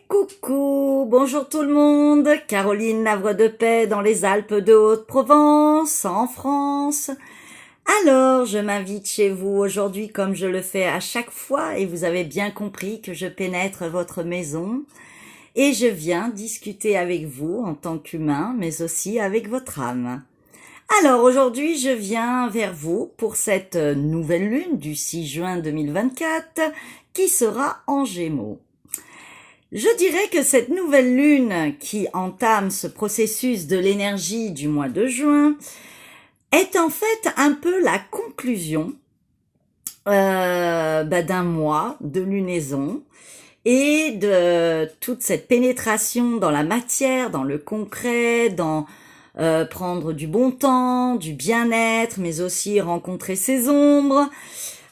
Coucou, bonjour tout le monde, Caroline Lavre de Paix dans les Alpes de Haute-Provence, en France. Alors, je m'invite chez vous aujourd'hui comme je le fais à chaque fois et vous avez bien compris que je pénètre votre maison et je viens discuter avec vous en tant qu'humain mais aussi avec votre âme. Alors aujourd'hui, je viens vers vous pour cette nouvelle lune du 6 juin 2024 qui sera en Gémeaux. Je dirais que cette nouvelle lune qui entame ce processus de l'énergie du mois de juin est en fait un peu la conclusion d'un mois de lunaison et de toute cette pénétration dans la matière, dans le concret, dans prendre du bon temps, du bien-être, mais aussi rencontrer ses ombres,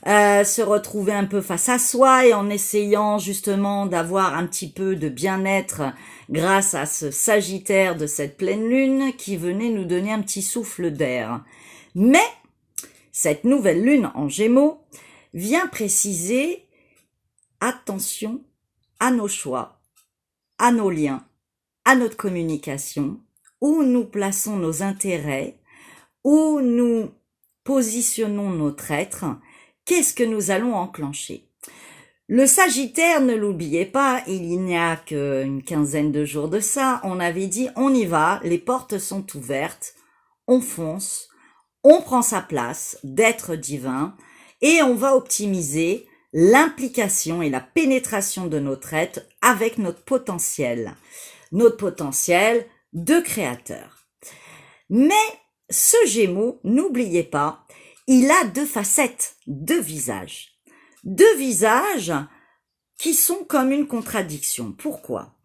se retrouver un peu face à soi et en essayant justement d'avoir un petit peu de bien-être grâce à ce Sagittaire de cette pleine lune qui venait nous donner un petit souffle d'air. Mais cette nouvelle lune en Gémeaux vient préciser attention à nos choix, à nos liens, à notre communication, où nous plaçons nos intérêts, où nous positionnons notre être. Qu'est-ce que nous allons enclencher? Le Sagittaire, ne l'oubliez pas, il n'y a qu'une quinzaine de jours de ça, on avait dit on y va, les portes sont ouvertes, on fonce, on prend sa place d'être divin et on va optimiser l'implication et la pénétration de notre être avec notre potentiel de créateur. Mais ce Gémeaux, n'oubliez pas, il a deux facettes, deux visages qui sont comme une contradiction. Pourquoi?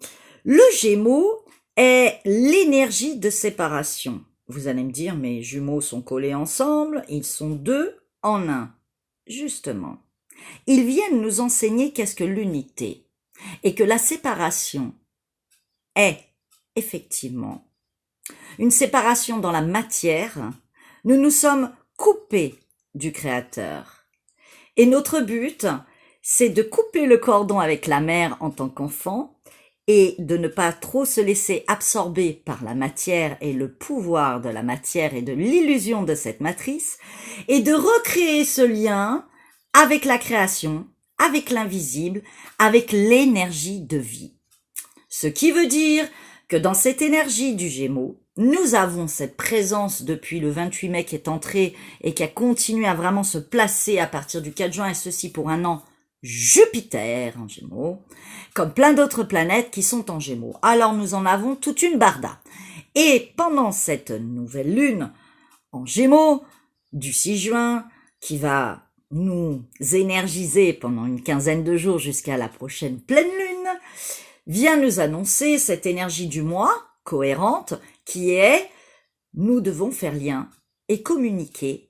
Le Gémeaux est l'énergie de séparation. Vous allez me dire, mes jumeaux sont collés ensemble, ils sont deux en un. Justement, ils viennent nous enseigner qu'est-ce que l'unité et que la séparation est effectivement une séparation dans la matière. Nous nous sommes coupés du Créateur. Et notre but, c'est de couper le cordon avec la mère en tant qu'enfant et de ne pas trop se laisser absorber par la matière et le pouvoir de la matière et de l'illusion de cette matrice et de recréer ce lien avec la création, avec l'invisible, avec l'énergie de vie. Ce qui veut dire que dans cette énergie du Gémeaux, nous avons cette présence depuis le 28 mai qui est entrée et qui a continué à vraiment se placer à partir du 4 juin et ceci pour un an, Jupiter en Gémeaux, comme plein d'autres planètes qui sont en Gémeaux. Alors nous en avons toute une barda. Et pendant cette nouvelle lune en Gémeaux du 6 juin qui va nous énergiser pendant une quinzaine de jours jusqu'à la prochaine pleine lune, vient nous annoncer cette énergie du mois cohérente qui est nous devons faire lien et communiquer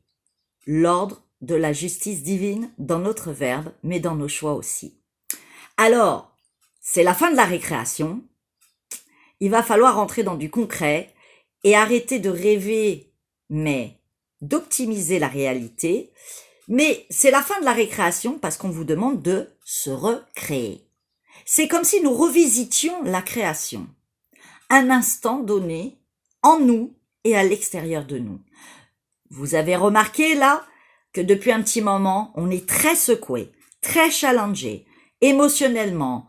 l'ordre de la justice divine dans notre verbe, mais dans nos choix aussi. Alors, c'est la fin de la récréation. Il va falloir rentrer dans du concret et arrêter de rêver, mais d'optimiser la réalité. Mais c'est la fin de la récréation parce qu'on vous demande de se recréer. C'est comme si nous revisitions la création. Un instant donné, en nous et à l'extérieur de nous. Vous avez remarqué là que depuis un petit moment, on est très secoué, très challengé, émotionnellement,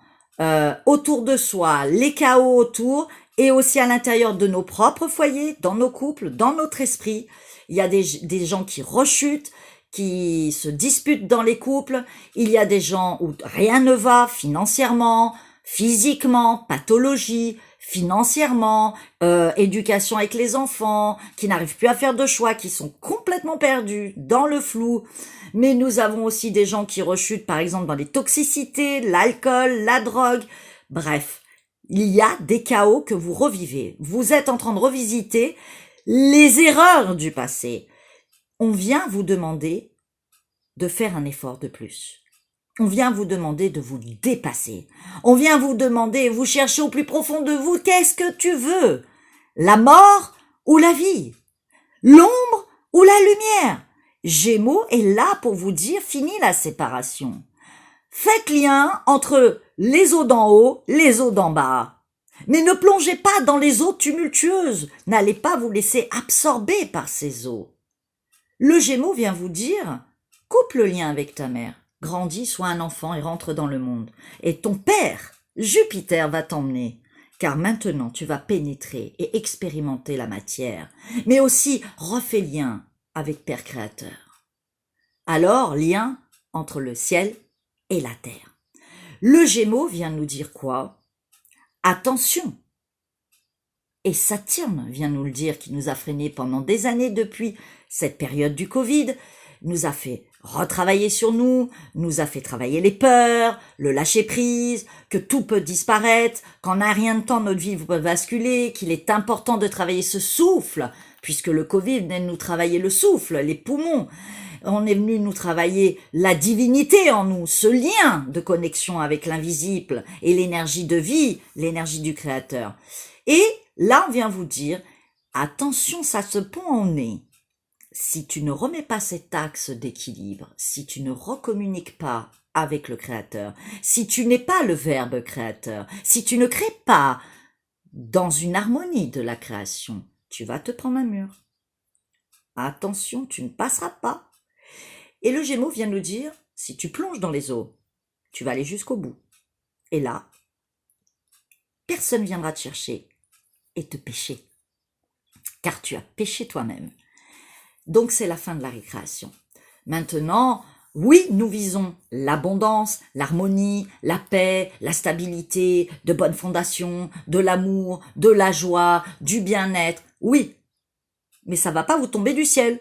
autour de soi, les chaos autour et aussi à l'intérieur de nos propres foyers, dans nos couples, dans notre esprit. Il y a des gens qui rechutent, qui se disputent dans les couples. Il y a des gens où rien ne va financièrement, physiquement, pathologie, financièrement, éducation avec les enfants, qui n'arrivent plus à faire de choix, qui sont complètement perdus dans le flou. Mais nous avons aussi des gens qui rechutent, par exemple, dans les toxicités, l'alcool, la drogue. Bref, il y a des chaos que vous revivez. Vous êtes en train de revisiter les erreurs du passé. On vient vous demander de faire un effort de plus. On vient vous demander de vous dépasser. On vient vous demander, vous cherchez au plus profond de vous, qu'est-ce que tu veux? La mort ou la vie? L'ombre ou la lumière? Gémeaux est là pour vous dire, fini la séparation. Faites lien entre les eaux d'en haut, les eaux d'en bas. Mais ne plongez pas dans les eaux tumultueuses, n'allez pas vous laisser absorber par ces eaux. Le Gémeaux vient vous dire, coupe le lien avec ta mère, grandis, sois un enfant et rentre dans le monde. Et ton père, Jupiter, va t'emmener, car maintenant tu vas pénétrer et expérimenter la matière, mais aussi refais lien avec Père Créateur. Alors, lien entre le ciel et la terre. Le Gémeaux vient nous dire quoi? Attention! Et Saturne vient nous le dire, qui nous a freinés pendant des années depuis cette période du Covid, nous a fait retravailler sur nous a fait travailler les peurs, le lâcher-prise, que tout peut disparaître, qu'en un rien de temps notre vie peut basculer, qu'il est important de travailler ce souffle, puisque le Covid venait de nous travailler le souffle, les poumons. On est venu nous travailler la divinité en nous, ce lien de connexion avec l'invisible et l'énergie de vie, l'énergie du Créateur. Et là, on vient vous dire, attention, ça se pond en nez. Si tu ne remets pas cet axe d'équilibre, si tu ne recommuniques pas avec le Créateur, si tu n'es pas le Verbe créateur, si tu ne crées pas dans une harmonie de la création, tu vas te prendre un mur. Attention, tu ne passeras pas. Et le Gémeaux vient nous dire, si tu plonges dans les eaux, tu vas aller jusqu'au bout. Et là, personne viendra te chercher et te pêcher, car tu as péché toi-même. Donc c'est la fin de la récréation. Maintenant, oui, nous visons l'abondance, l'harmonie, la paix, la stabilité, de bonnes fondations, de l'amour, de la joie, du bien-être. Oui, mais ça va pas vous tomber du ciel.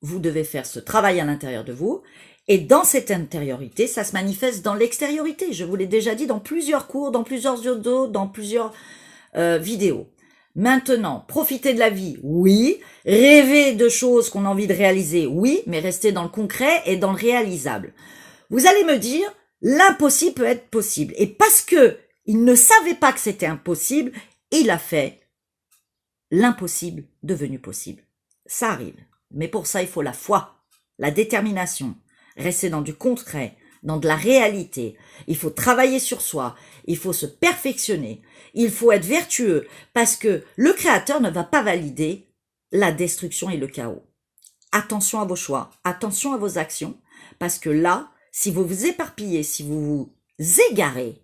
Vous devez faire ce travail à l'intérieur de vous. Et dans cette intériorité, ça se manifeste dans l'extériorité. Je vous l'ai déjà dit dans plusieurs cours, dans plusieurs audios, dans plusieurs vidéos. Maintenant, profiter de la vie, oui. Rêver de choses qu'on a envie de réaliser, oui. Mais rester dans le concret et dans le réalisable. Vous allez me dire, l'impossible peut être possible. Et parce que il ne savait pas que c'était impossible, il a fait l'impossible devenu possible. Ça arrive. Mais pour ça, il faut la foi, la détermination, rester dans du concret, dans de la réalité. Il faut travailler sur soi, il faut se perfectionner, il faut être vertueux, parce que le Créateur ne va pas valider la destruction et le chaos. Attention à vos choix, attention à vos actions, parce que là, si vous vous éparpillez, si vous vous égarez,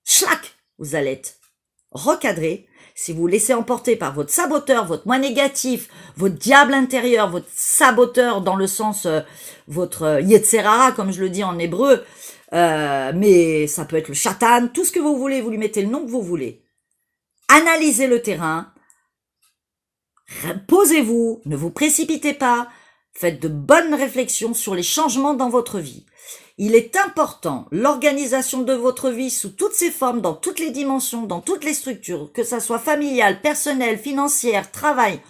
schlac, vous allez être recadré. Si vous vous laissez emporter par votre saboteur, votre moi négatif, votre diable intérieur, votre saboteur dans le sens, votre Yetzerara, comme je le dis en hébreu, mais ça peut être le Shatan, tout ce que vous voulez, vous lui mettez le nom que vous voulez. Analysez le terrain, posez-vous, ne vous précipitez pas, faites de bonnes réflexions sur les changements dans votre vie. Il est important, l'organisation de votre vie sous toutes ses formes, dans toutes les dimensions, dans toutes les structures, que ça soit familiale, personnelle, financière, travail,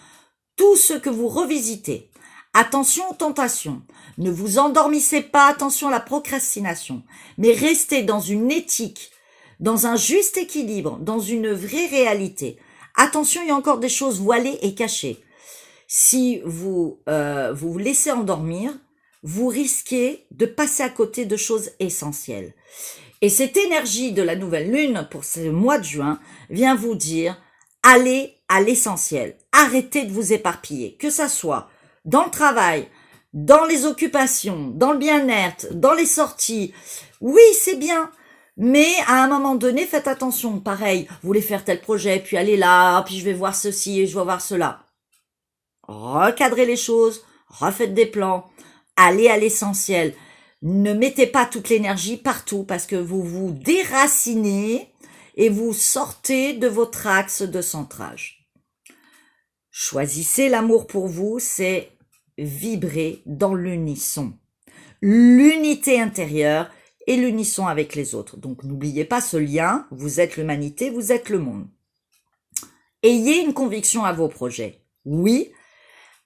tout ce que vous revisitez. Attention aux tentations. Ne vous endormissez pas, attention à la procrastination. Mais restez dans une éthique, dans un juste équilibre, dans une vraie réalité. Attention, il y a encore des choses voilées et cachées. Si vous vous laissez endormir, vous risquez de passer à côté de choses essentielles. Et cette énergie de la nouvelle lune pour ce mois de juin vient vous dire, allez à l'essentiel. Arrêtez de vous éparpiller, que ça soit dans le travail, dans les occupations, dans le bien-être, dans les sorties. Oui, c'est bien, mais à un moment donné, faites attention. Pareil, vous voulez faire tel projet, puis allez là, puis je vais voir ceci et je vais voir cela. Recadrez les choses, refaites des plans. Allez à l'essentiel. Ne mettez pas toute l'énergie partout parce que vous vous déracinez et vous sortez de votre axe de centrage. Choisissez l'amour pour vous, c'est vibrer dans l'unisson. L'unité intérieure et l'unisson avec les autres. Donc n'oubliez pas ce lien, vous êtes l'humanité, vous êtes le monde. Ayez une conviction à vos projets. Oui,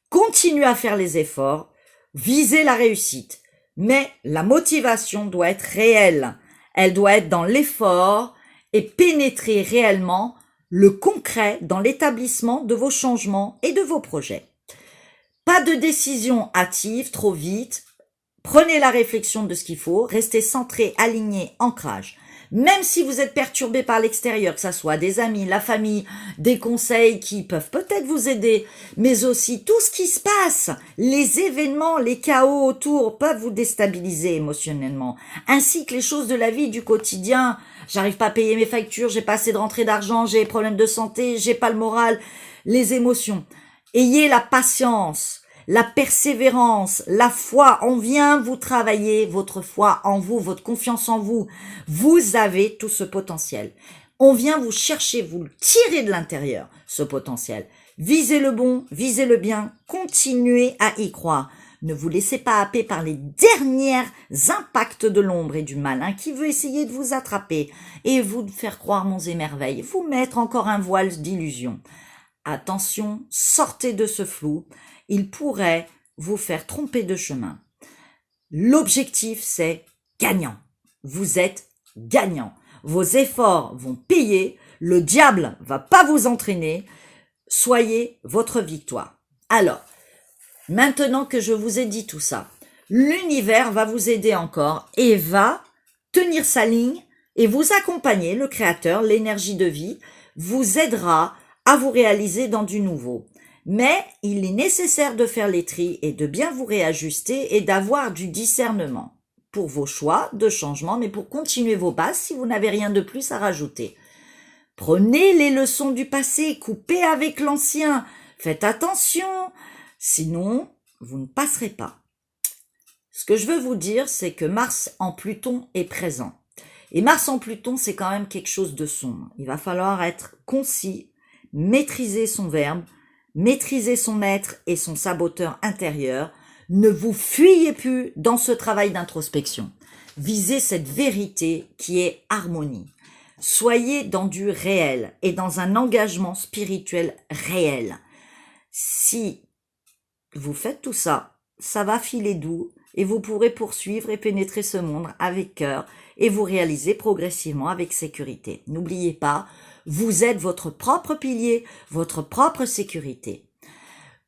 continuez à faire les efforts. Visez la réussite, mais la motivation doit être réelle. Elle doit être dans l'effort et pénétrer réellement le concret dans l'établissement de vos changements et de vos projets. Pas de décision hâtive trop vite. Prenez la réflexion de ce qu'il faut, restez centré, aligné, ancrage. Même si vous êtes perturbé par l'extérieur, que ça soit des amis, la famille, des conseils qui peuvent peut-être vous aider, mais aussi tout ce qui se passe, les événements, les chaos autour peuvent vous déstabiliser émotionnellement, ainsi que les choses de la vie, du quotidien. J'arrive pas à payer mes factures, j'ai pas assez de rentrée d'argent, j'ai des problèmes de santé, j'ai pas le moral, les émotions. Ayez la patience, la persévérance, la foi. On vient vous travailler votre foi en vous, votre confiance en vous. Vous avez tout ce potentiel. On vient vous chercher, vous le tirer de l'intérieur, ce potentiel. Visez le bon, visez le bien, continuez à y croire. Ne vous laissez pas happer par les derniers impacts de l'ombre et du malin qui veut essayer de vous attraper et vous faire croire monts et merveilles, vous mettre encore un voile d'illusion. Attention, sortez de ce flou, il pourrait vous faire tromper de chemin. L'objectif, c'est gagnant. Vous êtes gagnant. Vos efforts vont payer, le diable va pas vous entraîner, soyez votre victoire. Alors, maintenant que je vous ai dit tout ça, l'univers va vous aider encore et va tenir sa ligne et vous accompagner, le créateur, l'énergie de vie, vous aidera à vous réaliser dans du nouveau. Mais il est nécessaire de faire les tris et de bien vous réajuster et d'avoir du discernement pour vos choix de changement, mais pour continuer vos bases si vous n'avez rien de plus à rajouter. Prenez les leçons du passé, coupez avec l'ancien, faites attention, sinon vous ne passerez pas. Ce que je veux vous dire, c'est que Mars en Pluton est présent. Et Mars en Pluton, c'est quand même quelque chose de sombre. Il va falloir être concis, maîtriser son verbe, maîtriser son être et son saboteur intérieur. Ne vous fuyez plus dans ce travail d'introspection. Visez cette vérité qui est harmonie. Soyez dans du réel et dans un engagement spirituel réel. Si vous faites tout ça, ça va filer doux et vous pourrez poursuivre et pénétrer ce monde avec cœur et vous réaliser progressivement avec sécurité. N'oubliez pas, vous êtes votre propre pilier, votre propre sécurité.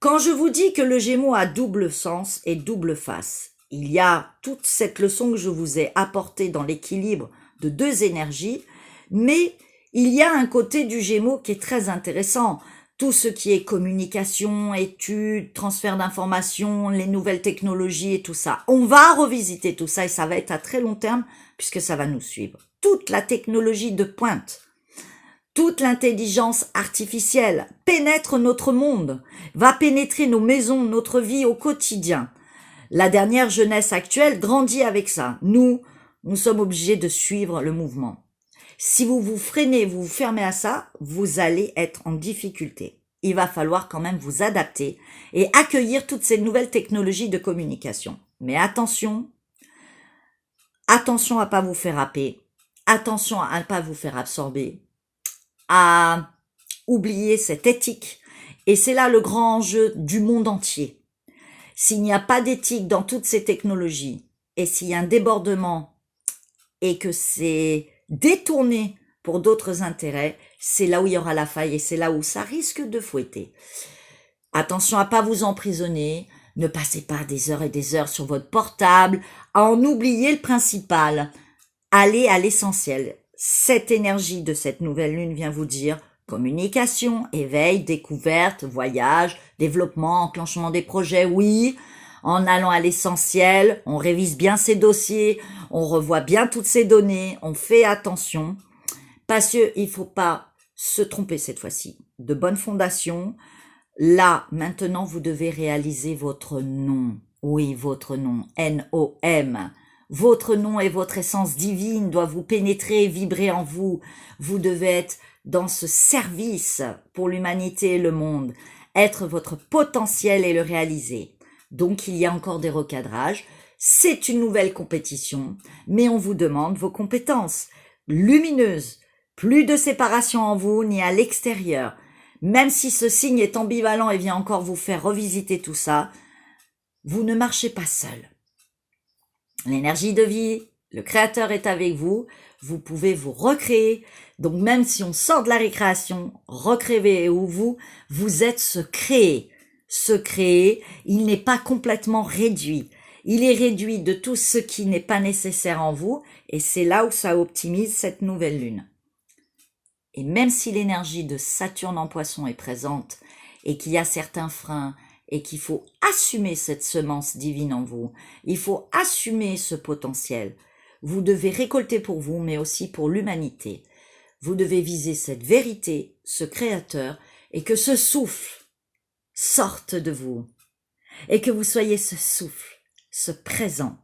Quand je vous dis que le Gémeaux a double sens et double face, il y a toute cette leçon que je vous ai apportée dans l'équilibre de deux énergies, mais il y a un côté du Gémeaux qui est très intéressant. Tout ce qui est communication, études, transfert d'informations, les nouvelles technologies et tout ça. On va revisiter tout ça et ça va être à très long terme puisque ça va nous suivre. Toute la technologie de pointe, toute l'intelligence artificielle pénètre notre monde, va pénétrer nos maisons, notre vie au quotidien. La dernière jeunesse actuelle grandit avec ça. Nous sommes obligés de suivre le mouvement. Si vous vous freinez, vous vous fermez à ça, vous allez être en difficulté. Il va falloir quand même vous adapter et accueillir toutes ces nouvelles technologies de communication. Mais attention à pas vous faire happer, attention à ne pas vous faire absorber, à oublier cette éthique. Et c'est là le grand enjeu du monde entier. S'il n'y a pas d'éthique dans toutes ces technologies et s'il y a un débordement et que c'est détourné pour d'autres intérêts, c'est là où il y aura la faille et c'est là où ça risque de fouetter. Attention à pas vous emprisonner, ne passez pas des heures et des heures sur votre portable, à en oublier le principal. Allez à l'essentiel. Cette énergie de cette nouvelle lune vient vous dire communication, éveil, découverte, voyage, développement, enclenchement des projets, oui. En allant à l'essentiel, on révise bien ses dossiers, on revoit bien toutes ces données, on fait attention, parce qu'il faut pas se tromper cette fois-ci. De bonnes fondations. Là, maintenant, vous devez réaliser votre nom. Oui, votre nom. N-O-M. Votre nom et votre essence divine doivent vous pénétrer et vibrer en vous. Vous devez être dans ce service pour l'humanité et le monde. Être votre potentiel et le réaliser. Donc, il y a encore des recadrages. C'est une nouvelle compétition, mais on vous demande vos compétences lumineuses. Plus de séparation en vous ni à l'extérieur. Même si ce signe est ambivalent et vient encore vous faire revisiter tout ça, vous ne marchez pas seul. L'énergie de vie, le créateur est avec vous. Vous pouvez vous recréer. Donc, même si on sort de la récréation, recréer ou vous êtes se créer. Se créer, il n'est pas complètement réduit. Il est réduit de tout ce qui n'est pas nécessaire en vous, et c'est là où ça optimise cette nouvelle lune. Et même si l'énergie de Saturne en Poisson est présente, et qu'il y a certains freins, et qu'il faut assumer cette semence divine en vous, il faut assumer ce potentiel. Vous devez récolter pour vous, mais aussi pour l'humanité. Vous devez viser cette vérité, ce créateur, et que ce souffle sorte de vous, et que vous soyez ce souffle, ce présent,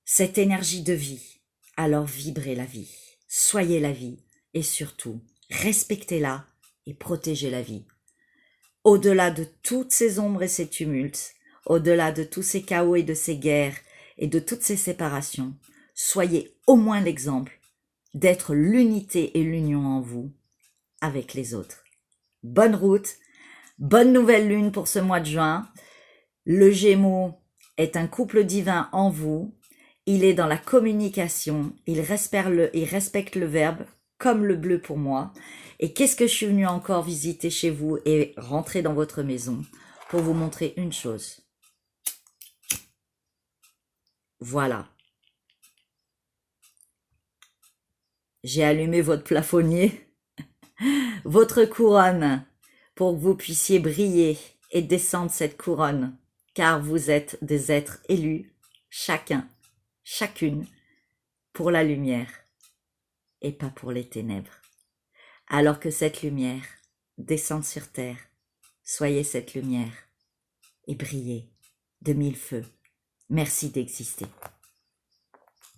cette énergie de vie. Alors vibrez la vie, soyez la vie, et surtout, respectez-la et protégez la vie. Au-delà de toutes ces ombres et ces tumultes, au-delà de tous ces chaos et de ces guerres et de toutes ces séparations, soyez au moins l'exemple d'être l'unité et l'union en vous avec les autres. Bonne route, bonne nouvelle lune pour ce mois de juin. Le Gémeaux est un couple divin en vous. Il est dans la communication, il respecte le verbe comme le bleu pour moi. Et qu'est-ce que je suis venue encore visiter chez vous et rentrer dans votre maison pour vous montrer une chose. Voilà. J'ai allumé votre plafonnier, votre couronne, pour que vous puissiez briller et descendre cette couronne, car vous êtes des êtres élus, chacun, chacune, pour la lumière et pas pour les ténèbres. Alors que cette lumière descende sur terre, soyez cette lumière et brillez de mille feux. Merci d'exister.